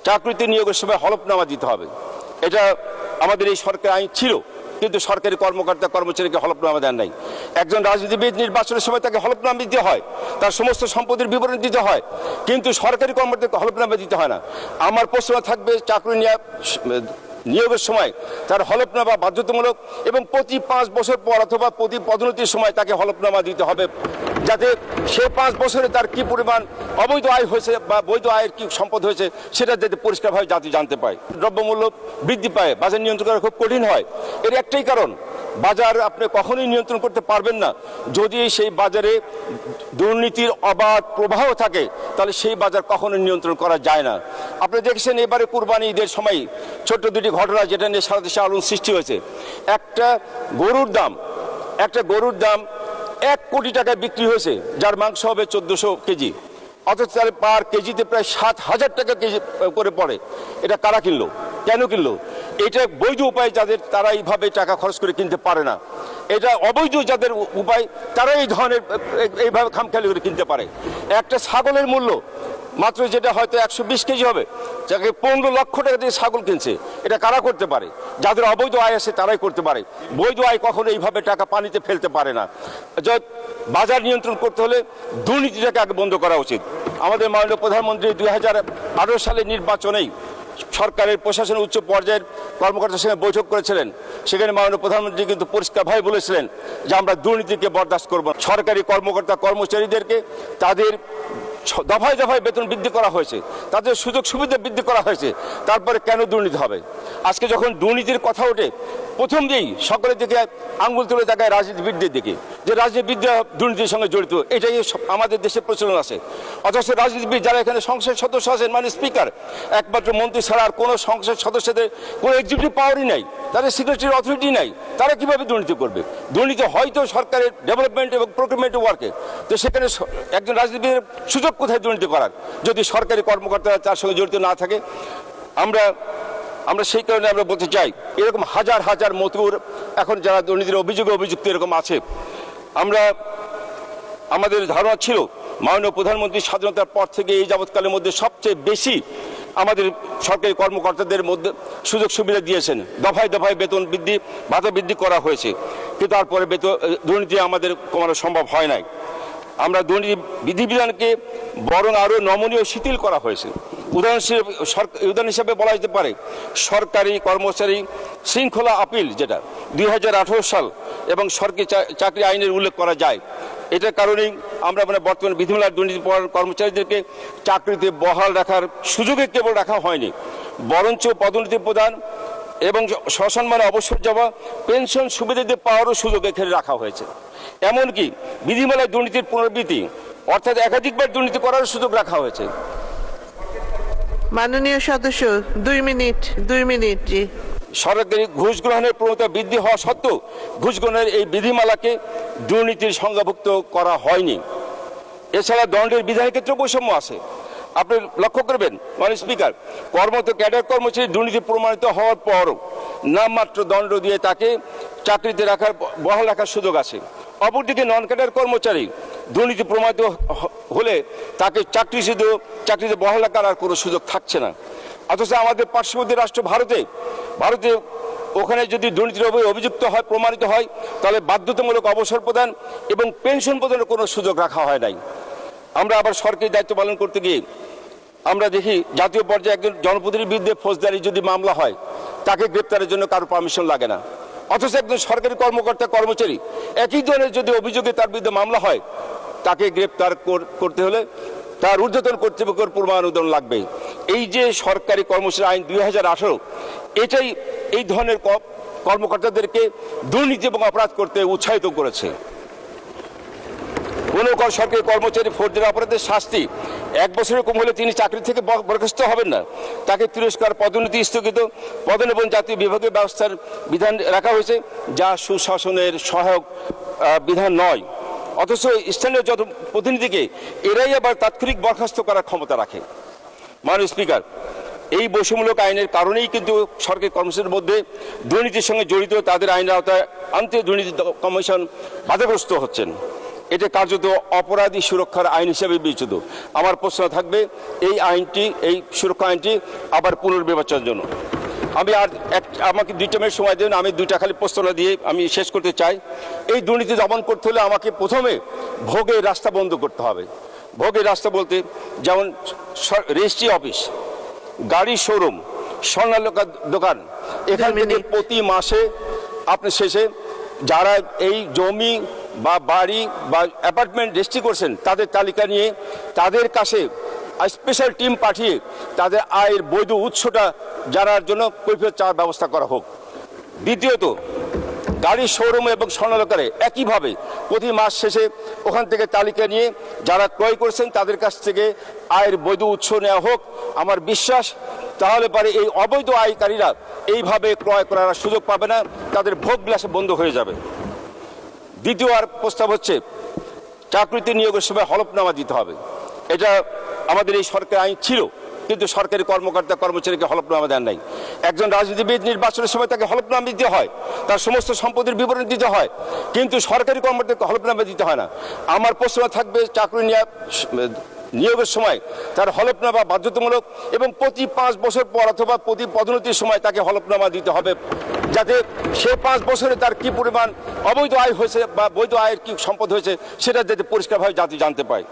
চাকরিতে নিয়োগের সময় হলফনামা দিতে হবে। এটা আমাদের এই সরকার আইন ছিল, কিন্তু সরকারি কর্মকর্তা কর্মচারীকে হলফনামা দেন নাই। একজন রাজনীতিবিদ নির্বাচনের সময় তাকে হলফনামা দিতে হয়, তার সমস্ত সম্পত্তির বিবরণ দিতে হয়, কিন্তু সরকারি কর্মকর্তাকে হলফনামা দিতে হয় না। আমার প্রশ্ন থাকবে, চাকরি নিয়োগের সময় তার হলফনামা বাধ্যতামূলক এবং প্রতি 5 বছর পর অথবা প্রতি পদোন্নতির সময় তাকে হলফনামা দিতে হবে, যাতে সে 5 বছরে তার কি পরিমাণ অবৈধ আয় হয়েছে বা বৈধ আয়ের কি সম্পদ হয়েছে সেটা যাতে পরিষ্কারভাবে জাতি জানতে পায়। দ্রব্যমূল্য বৃদ্ধি পায়, বাজার নিয়ন্ত্রণ করা খুব কঠিন হয়। এর একটাই কারণ, বাজার আপনি কখনোই নিয়ন্ত্রণ করতে পারবেন না যদি সেই বাজারে দুর্নীতির অবাধ প্রবাহ থাকে, তাহলে সেই বাজার কখনোই নিয়ন্ত্রণ করা যায় না। আপনি দেখেছেন এবারে কুরবানি ঈদের সময় ছোট্ট দুটি ঘটনা যেটা নিয়ে সারা দেশে আলোড়ন সৃষ্টি হয়েছে। একটা গরুর দাম 1 কোটি টাকায় বিক্রি হয়েছে, যার মাংস হবে 1400 কেজি, অথচ তাহলে পার কেজিতে প্রায় 7000 টাকা কেজি করে পড়ে। এটা কারা কিনলো, কেন কিনলো? এটা বৈধ উপায় যাদের, তারা এইভাবে টাকা খরচ করে কিনতে পারে না। এটা অবৈধ যাদের উপায়, তারা এই ধরনের এইভাবে খামখেয়ালি করে কিনতে পারে। একটা ছাগলের মূল্য মাত্র যেটা হয়তো 120 কেজি হবে, যাকে 15 লক্ষ টাকা দিয়ে ছাগল কিনছে, এটা কারা করতে পারে? যাদের অবৈধ আয় আছে তারাই করতে পারে। বৈধ আয় কখনো এইভাবে টাকা পানিতে ফেলতে পারে না। বাজার নিয়ন্ত্রণ করতে হলে দুর্নীতিটাকে আগে বন্ধ করা উচিত। আমাদের মাননীয় প্রধানমন্ত্রী 2018 সালের নির্বাচনেই সরকারের প্রশাসনের উচ্চ পর্যায়ের কর্মকর্তার সঙ্গে বৈঠক করেছিলেন। সেখানে মাননীয় প্রধানমন্ত্রী কিন্তু পরিষ্কারভাবে বলেছিলেন যে আমরা দুর্নীতিকে বরদাস্ত করব না। সরকারি কর্মকর্তা কর্মচারীদেরকে তাদের দফায় দফায় বেতন বৃদ্ধি করা হয়েছে, তাদের সুযোগ সুবিধা বৃদ্ধি করা হয়েছে, তারপরে কেন দুর্নীতি হবে? আজকে যখন দুর্নীতির কথা ওঠে, প্রথম দিয়েই সকলের দিকে আঙ্গুল তুলে তাকায় রাজনীতিবিদদের দিকে, যে রাজনীতিবিদরা দুর্নীতির সঙ্গে জড়িত। এটাই আমাদের দেশে প্রচলন আছে। অথচ রাজনীতিবিদ যারা এখানে সংসদ সদস্য আছেন, মানে স্পিকার, একমাত্র মন্ত্রী ছাড়া আর কোনো সংসদ সদস্যদের কোনো এক্সিকিউটিভ পাওয়ারই নাই, তাদের সিক্রেটারি অথরিটি নাই, তারা কিভাবে দুর্নীতি করবে? দুর্নীতি হয়তো সরকারের ডেভেলপমেন্ট এবং প্রকিউরমেন্ট ওয়ার্কে, তো সেখানে একজন রাজনীতিবিদের সুযোগ কোথায় দুর্নীতি করার, যদি সরকারি কর্মকর্তারা তার সঙ্গে জড়িত না থাকে? আমরা সেই কারণে আমরা বলতে চাই, এরকম হাজার হাজার মতুর এখন যারা দুর্নীতির অভিযুক্ত এরকম আছে। আমাদের ধারণা ছিল মাননীয় প্রধানমন্ত্রী স্বাধীনতার পর থেকে এই যাবৎকালের মধ্যে সবচেয়ে বেশি আমাদের সরকারি কর্মকর্তাদের মধ্যে সুযোগ সুবিধা দিয়েছেন। দফায় দফায় বেতন বৃদ্ধি, ভাতা বৃদ্ধি করা হয়েছে, কিন্তু তারপরে দুর্নীতি আমাদের কমানো সম্ভব হয় নাই। আমরা দুর্নীতি বিধিবিধানকে বরং আরও নমনীয় শিথিল করা হয়েছে। উদাহরণ হিসেবে বলা যেতে পারে সরকারি কর্মচারী শৃঙ্খলা আপিল, যেটা 2018 সাল এবং সরকারি চাকরি আইনের উল্লেখ করা যায়। এটার কারণেই আমরা বর্তমানে বিধিমালার দুর্নীতি কর্মচারীদেরকে চাকরিতে বহাল রাখার সুযোগে কেবল রাখা হয়নি, বরঞ্চ পদোন্নতি প্রদান এবং সসম্মানে অবসর যাওয়া, পেনশন সুবিধা দিয়ে পাওয়ারও সুযোগ এখানে রাখা হয়েছে। এমনকি বিধিমালায় দুর্নীতির পুনরাবৃত্তি, অর্থাৎ একাধিকবার দুর্নীতি করার সুযোগ রাখা হয়েছে। মাননীয় সদস্য 2 মিনিট। জি, সরকারি ঘুষ গ্রহণের প্রবণতা বৃদ্ধি হওয়া সত্ত্বেও ঘুষ গ্রহণের এই বিধিমালাকে দুর্নীতির সংজ্ঞাভুক্ত করা হয়নি। এছাড়া দণ্ডের বিধানের ক্ষেত্রে বৈষম্য আছে। আপনি লক্ষ্য করবেন মাননীয় স্পিকার, কর্মরত ক্যাডার কর্মচারী দুর্নীতি প্রমাণিত হওয়ার পরও নামমাত্র দণ্ড দিয়ে তাকে চাকরিতে বহাল রাখার সুযোগ আছে। অপরদিকে নন ক্যাডার কর্মচারী দুর্নীতি প্রমাণিত হলে তাকে চাকরিতে বহাল রাখার আর কোনো সুযোগ থাকছে না। অথচ আমাদের পার্শ্ববর্তী রাষ্ট্র ভারতে ওখানে যদি দুর্নীতির অভিযুক্ত হয়, প্রমাণিত হয়, তাহলে বাধ্যতামূলক অবসর প্রদান এবং পেনশন প্রদানের কোনো সুযোগ রাখা হয় নাই। আমরা আবার সরকারি দায়িত্ব পালন করতে গিয়ে আমরা দেখি জাতীয় পর্যায়ে একজন জনপ্রতিনিধির বিরুদ্ধে ফৌজদারি যদি মামলা হয়, তাকে গ্রেপ্তারের জন্য কারো পারমিশন লাগে না। অথচ একজন সরকারি কর্মকর্তা কর্মচারী একই ধরনের যদি অভিযোগে তার বিরুদ্ধে মামলা হয়, তাকে গ্রেপ্তার করতে হলে তার ঊর্ধ্বতন কর্তৃপক্ষের পূর্বানুমোদন লাগবে। এই যে সরকারি কর্মচারী আইন 2018, এটাই এই ধরনের কর্মকর্তাদেরকে দুর্নীতি এবং অপরাধ করতে উৎসাহিত করেছে। কোনো সরকারি কর্মচারী ফৌজদারি অপরাধের শাস্তি 1 বছরের কম হলে তিনি চাকরি থেকে বরখাস্ত হবেন না, তাকে তিরস্কার, পদোন্নতি স্থগিত, পদোন্নতি এবং জাতীয় বিভাগীয় ব্যবস্থার বিধান রাখা হয়েছে, যা সুশাসনের সহায়ক বিধান নয়। অথচ স্থানীয় প্রতিনিধিকে এরাই আবার তাৎক্ষণিক বরখাস্ত করার ক্ষমতা রাখে। মাননীয় স্পিকার, এই বৈষম্যমূলক আইনের কারণেই কিন্তু সরকারি কর্মচারীদের মধ্যে দুর্নীতির সঙ্গে জড়িত তাদের আইনের আওতায় আনতে দুর্নীতি কমিশন বাধাগ্রস্ত হচ্ছেন। এটা কার্যত অপরাধী সুরক্ষার আইন হিসেবে বিবেচিত। আমার প্রশ্ন থাকবে এই সুরক্ষা আইনটি আবার পুনর্বিবেচনার জন্য। আমাকে 2টা মিনিট সময় দেন, আমি 2টা খালি প্রশ্ন দিয়ে আমি শেষ করতে চাই। এই দুর্নীতি দমন করতে হলে আমাকে প্রথমে ভোগের রাস্তা বন্ধ করতে হবে। ভোগের রাস্তা বলতে যেমন রেজিস্ট্রি অফিস, গাড়ি শোরুম, স্বর্ণালঙ্কার দোকান, এখান থেকে প্রতি মাসে আপনি শেষে যারা এই জমি বা বাড়ি বা অ্যাপার্টমেন্ট রেজিস্ট্রি করছেন তাদের তালিকা নিয়ে তাদের কাছে স্পেশাল টিম পাঠিয়ে তাদের আয়ের বৈধ উৎসটা জানার জন্য কৈফিয়ত চাওয়ার ব্যবস্থা করা হোক। দ্বিতীয়ত, গাড়ির শোরুম এবং স্বর্ণালঙ্কারে একইভাবে প্রতি মাস শেষে ওখান থেকে তালিকা নিয়ে যারা ক্রয় করছেন তাদের কাছ থেকে আয়ের বৈধ উৎস নেওয়া হোক। আমার বিশ্বাস তাহলে পরে এই অবৈধ আয়কারীরা এইভাবে ক্রয় করার সুযোগ পাবে না, তাদের ভোগ বিলাসে বন্ধ হয়ে যাবে। দ্বিতীয় আর প্রস্তাব হচ্ছে চাকরিতে নিয়োগের সময় হলফনামা দিতে হবে। এটা আমাদের এই সরকার আইন ছিল, কিন্তু সরকারি কর্মকর্তা কর্মচারীকে হলফনামা দেন নাই। একজন রাজনীতিবিদ নির্বাচনের সময় তাকে হলফনামা দিতে হয়, তার সমস্ত সম্পত্তির বিবরণ দিতে হয়, কিন্তু সরকারি কর্মকর্তাকে হলফনামা দিতে হয় না। আমার প্রশ্ন থাকবে চাকরি নিয়োগের সময় তার হলফনামা বাধ্যতামূলক এবং প্রতি 5 বছর পর অথবা প্রতি পদোন্নতির সময় তাকে হলফনামা দিতে হবে, যাতে সে 5 বছরে তার কি পরিমাণ অবৈধ আয় হয়েছে বা বৈধ আয়ের কি সম্পদ হয়েছে সেটা যাতে পরিষ্কারভাবে জাতি জানতে পায়।